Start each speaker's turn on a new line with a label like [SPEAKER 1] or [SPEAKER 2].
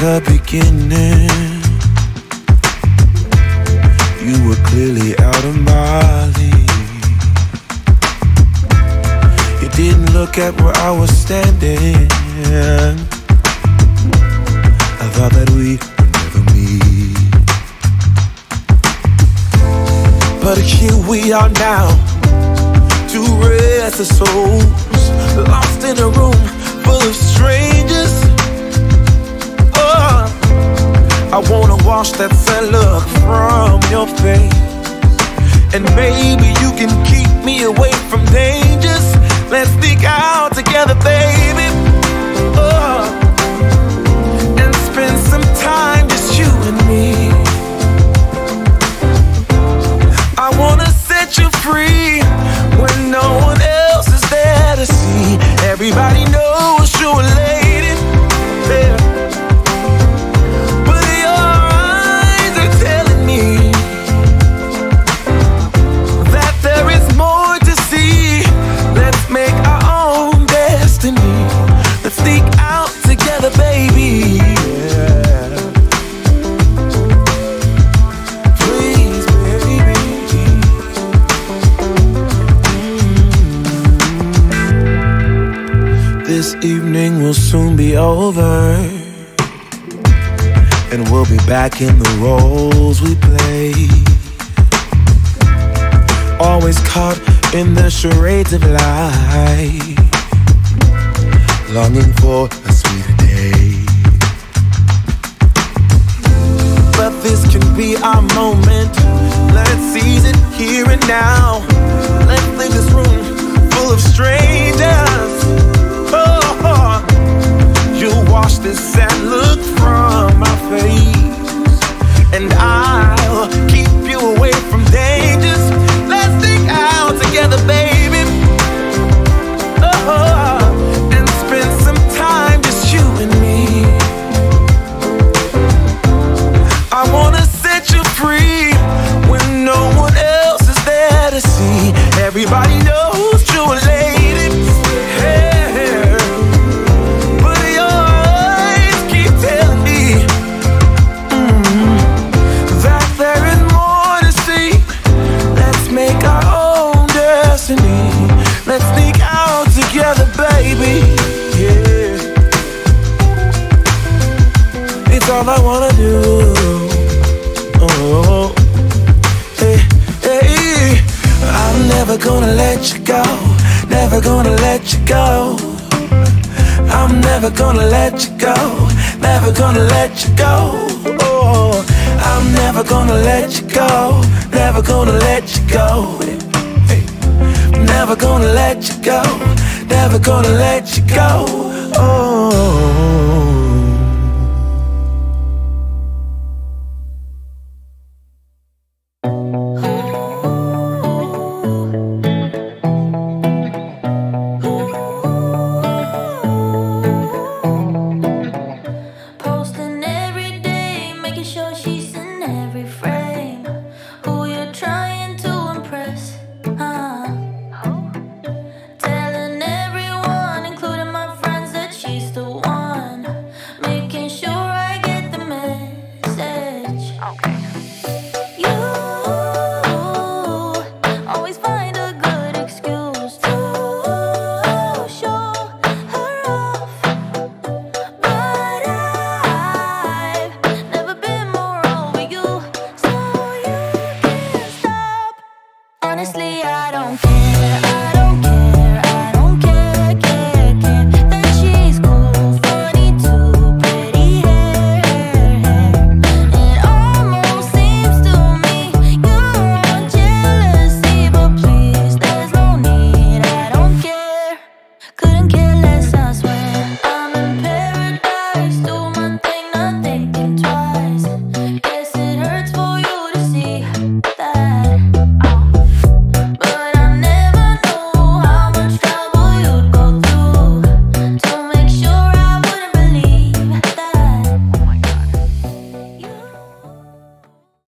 [SPEAKER 1] the beginning, you were clearly out of my league. You didn't look at where I was standing. I thought that we would never meet, but here we are now, two restless souls, lost in a room full of strangers. Oh, I wanna wash that sad look from your face, and maybe you can keep me away from dangers. Let's sneak out together, baby. Oh, and spend some time, just you and me. I wanna set you free when no one else is there to see. Everybody knows you're a lady, yeah. But your eyes are telling me that there is more to see. Let's make our own destiny. Let's sneak out together, baby. Yeah. Please, baby. This evening will soon be over, and we'll be back in the roles we played. Always caught in the charades of life, longing for a sweeter day. But this can be our moment. Let's seize it here and now. Let's leave this room full of strangers. Oh, you'll wash this sad look from my face, and I'll keep you away from dangers. Let's sneak out together, baby. Oh, and spend some time, just you and me. I wanna set you free when no one else is there to see. Everybody knows you're a lady, yeah. But your eyes keep telling me that there is more to see. Let's make our own destiny. Let's sneak out together, baby, yeah. It's all I wanna do. Oh, hey, hey. I'm never gonna let you go, never gonna let you go. I'm never gonna let you go, never gonna let you go. Oh, I'm never gonna let you go, never gonna let you go. Hey, never gonna let you go, never gonna let you go. Oh.
[SPEAKER 2] Posting every day, making sure she's in every frame. Who you're trying to impress, telling everyone, including my friends, that she's the one. Making sure I get the message. Okay. You always find a good excuse to show her off, but I've never been more over you, so you can't stop. Honestly, I don't care.